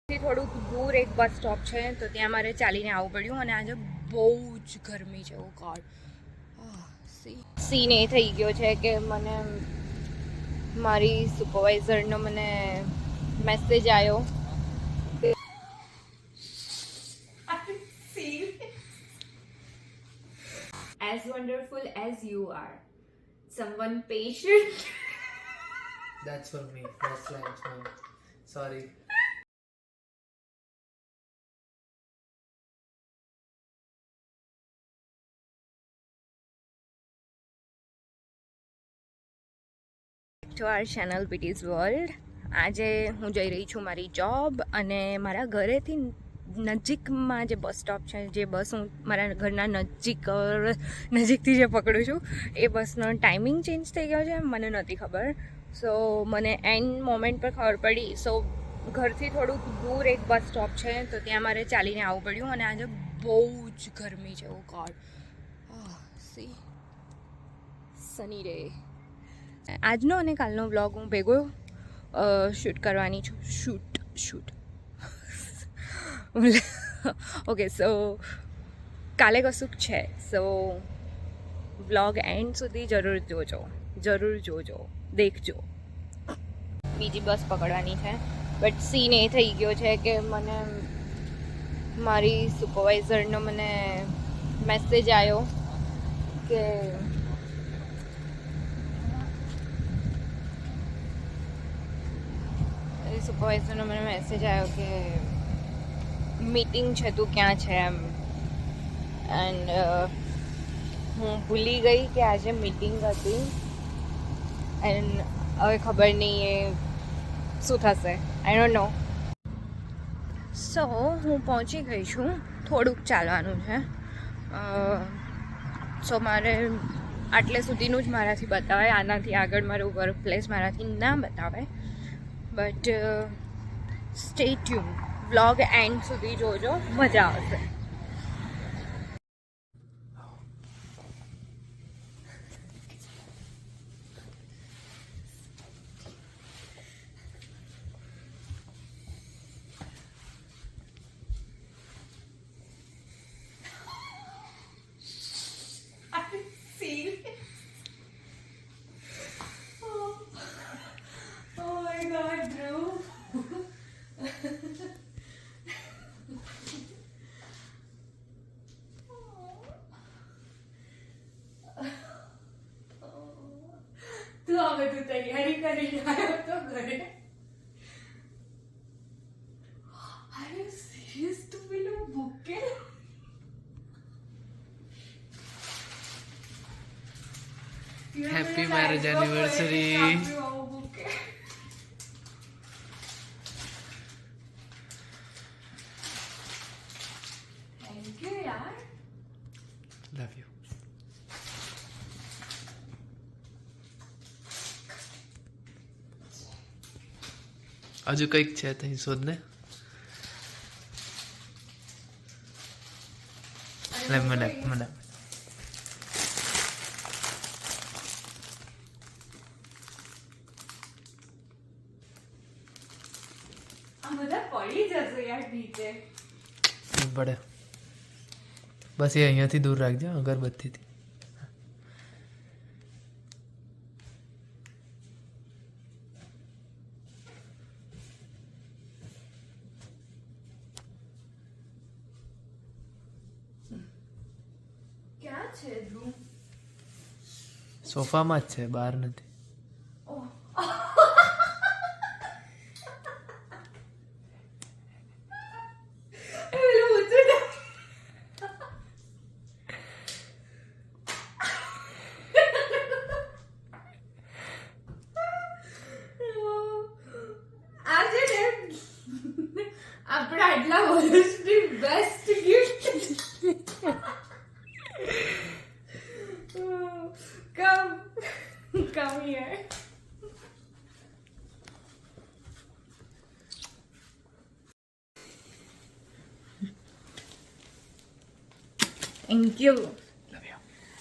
થોડુંક દૂર એક બસ સ્ટોપ છે તો ત્યાં મારે ચાલીને આવવું પડ્યું અને આજે બહુ જ ગરમી છે. ઓ ગોડ, સીન એ થઈ ગયો છે કે મને મારી સુપરવાઇઝરનો મને મેસેજ આવ્યો as wonderful as you are, someone patient. That's for me. That's lunch, ma'am. Sorry. To our channel PT's World. આજે હું જઈ રહી છું મારી જોબ અને મારા ઘરેથી નજીકમાં જે બસ સ્ટોપ છે, જે બસ હું મારા ઘરના નજીકથી જે પકડું છું એ બસનો ટાઈમિંગ ચેન્જ થઈ ગયો છે, મને નથી ખબર. સો મને એન્ડ મોમેન્ટ પર ખબર પડી. સો ઘરથી થોડુંક દૂર એક બસ સ્ટોપ છે તો ત્યાં મારે ચાલીને આવવું પડ્યું અને આજે બહુ જ ગરમી છે. ઓ ગોડ, સી સની ડે. આજનો અને કાલનો વ્લોગ હું ભેગો શૂટ કરવાની છું. Shoot okay. સો કાલે કશુંક છે, સો વ્લોગ એન્ડ સુધી જરૂર જોજો, દેખજો. બીજી બસ પકડવાની છે, બટ સીન એ થઈ ગયો છે કે મને મારી સુપરવાઇઝરનો મને મેસેજ આવ્યો કે સુપરવાઇઝરનો મને મેસેજ આવ્યો કે મીટિંગ છે, તું ક્યાં છે એમ. એન્ડ હું ભૂલી ગઈ કે આજે મીટિંગ હતી. એન્ડ હવે ખબર નહીં એ શું થશે, આઈ ડોન્ટ નો. સો હું પહોંચી ગઈ છું, થોડુંક ચાલવાનું છે. સો મારે આટલે સુધીનું જ મારાથી બતાવે, આનાથી આગળ મારું વર્ક પ્લેસ મારાથી ના બતાવે. But stay tune, vlog and સુધી જોજો, મજા આવશે. તું આ બધું તૈયારી કરીને આવ્યો તો ઘરે? Are you serious? તું પેલું bouquet Happy marriage anniversary. Thank you yaar. Love you. હજુ કંઈક છે તઈ શોધ ને. મને આ બધા પડી જશે યાર નીચે. પડે. બસ એ અહીંયાથી દૂર રાખજો અગરબત્તીથી. ક્યાં છે ધ્રુવ? સોફામાં જ છે, બહાર નથી. આપણા આટલા વર્ષની best gift. Come here. Thank you. Love you.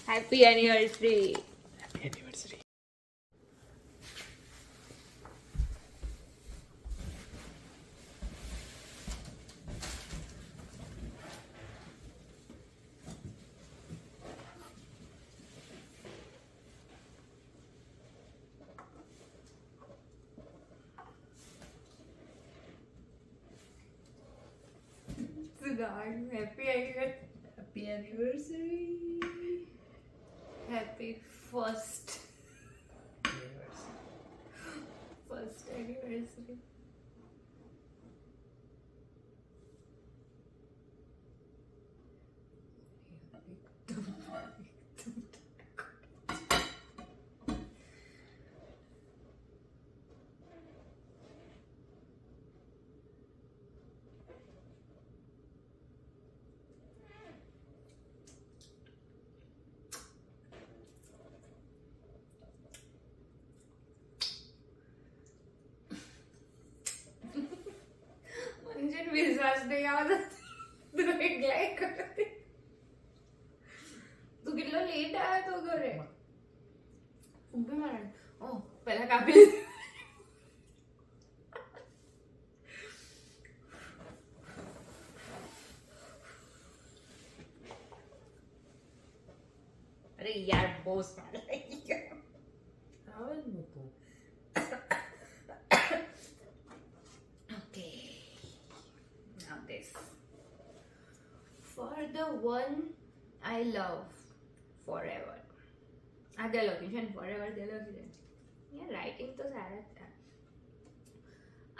Happy anniversary. Happy anniversary. God, happy anniversary. Happy anniversary. Happy first anniversary. म्हणजे विश्वास नाही आवडत तुला एकलाय करते तू કેટલો લેટ આવ્યો તો ઘરે ઉભી મારણ ઓ પહેલા કાપી અરે યાર બહુ સ્માર્ટ લાગી ગયો આવે જ નતું. Okay, now this. For the one I love forever. આગળ લખ્યું છે ને forever તે લખ્યું છે. Yeah, writing તો સારા જ છે.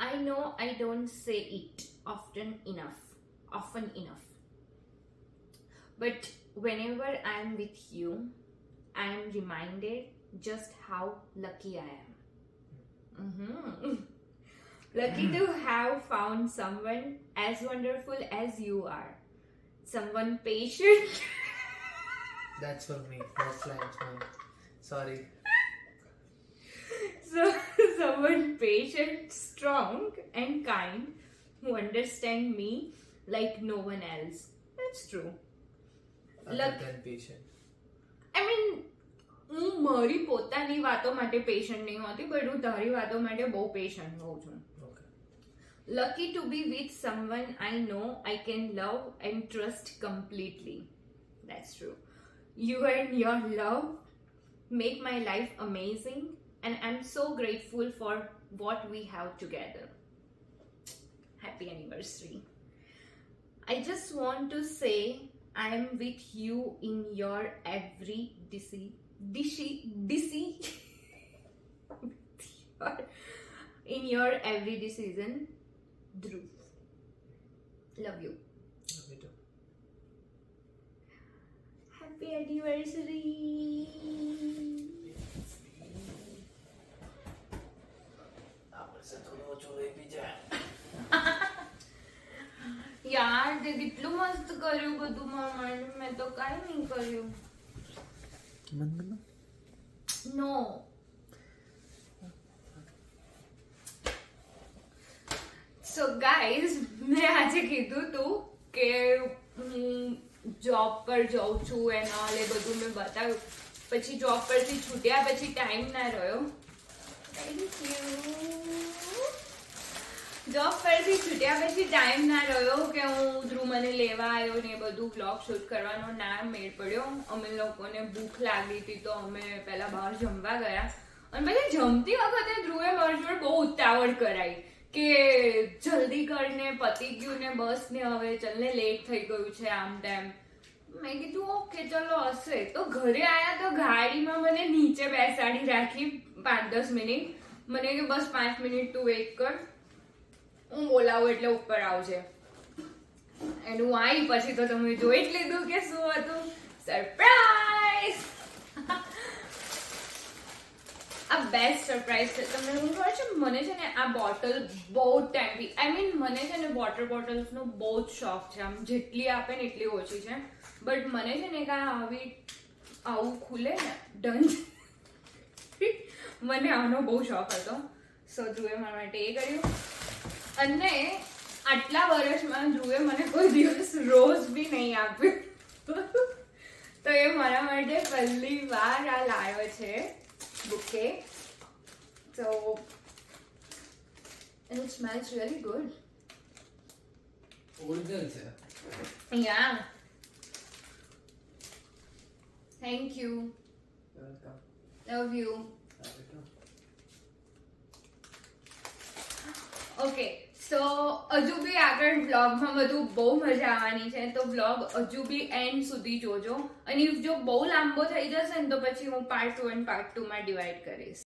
I know I don't say it often enough. But whenever I am with you, I am reminded just how lucky I am. Lucky to have found someone as wonderful as you are. Someone patient. That's for me. That's lines, man. Sorry. Someone patient, strong, and kind who understand me like no one else. That's true. Other than patient. I mean, હું મારી પોતાની વાતો માટે patient નહીં હોતી but હું તારી વાતો માટે બહુ પેશન્ટ હોઉં છું. Okay. Lucky to be with someone I know I can love and trust completely. That's true. You and your love make my life amazing and I'm so grateful for what we have together. Happy anniversary. I just want to say I am with you in your every in your every decision. Dhruv. Love you. Love you too. Happy anniversary. આપણે થોડો ઓછો લઈ બીજા. યાર તે કેટલું મસ્ત કર્યું બધું મારા માટે મેં તો કાંઈ નહીં કર્યું. નો સો ગાઈઝ મેં આજે કીધું હતું કે હું જોબ પર જાઉં છું એન્ડ ઓલ એ બધું મેં બતાવ્યું પછી જોબ પરથી છૂટ્યા પછી ટાઈમ ના રહ્યો. Thank you. જોબ પરથી છૂટ્યા પછી ટાઈમ ના રહ્યો કે હું ધ્રુવ મને લેવા આવ્યો ને એ બધું બ્લોગ શૂટ કરવાનો ના મેળ પડ્યો. અમે લોકોને ભૂખ લાગી હતી તો અમે પહેલા બહાર જમવા ગયા અને પછી જમતી વખતે ધ્રુવે મારી જોડે બહુ ઉતાવળ કરાઈ કે જલ્દી કરીને પતી ગયું ને બસ ને હવે ચલને લેટ થઈ ગયું છે આમ તેમ. મેં કીધું ઓકે ચલો હશે. તો ઘરે આવ્યા તો ગાડીમાં મને નીચે બેસાડી રાખી 5-10 મિનિટ. મને કે બસ 5 મિનિટ તું વેઇટ કર હું બોલાવું એટલે ઉપર આવજે. એન્ડ હું આવી પછી તો તમે જોઈ જ લીધું કે શું હતું. સરપ્રાઈઝ. આ બેસ્ટ સરપ્રાઈઝ છે. તમને હું ખબર છે મને છે ને આ બોટલ બહુ ટાઈમથી આઈ મીન મને છે ને વોટર બોટલ્સનો બહુ જ શોખ છે. આમ જેટલી આપે ને એટલી ઓછી છે બટ મને છે ને કાંઈ આવું ખુલે ને ડન મને આનો બહુ શોખ હતો. સો ધ્રુવે મારા માટે એ કર્યું અને આટલા વર્ષમાં ધ્રુવે મને કોઈ દિવસ રોઝ બી નહીં આપ્યું તો એ મારા માટે પહેલી વાર આ લાવ્યો છે bouquet. So and it smells really good. Original છે. Yeah. Thank you. Welcome. Love you. Okay, સો હજુ બી આગળ વ્લોગમાં બધું બહુ મજા આવવાની છે, તો વ્લોગ હજુ બી એન્ડ સુધી જોજો. અને જો બહુ લાંબો થઈ જશે ને તો પછી હું પાર્ટ 1 પાર્ટ 2 માં ડિવાઈડ કરીશ.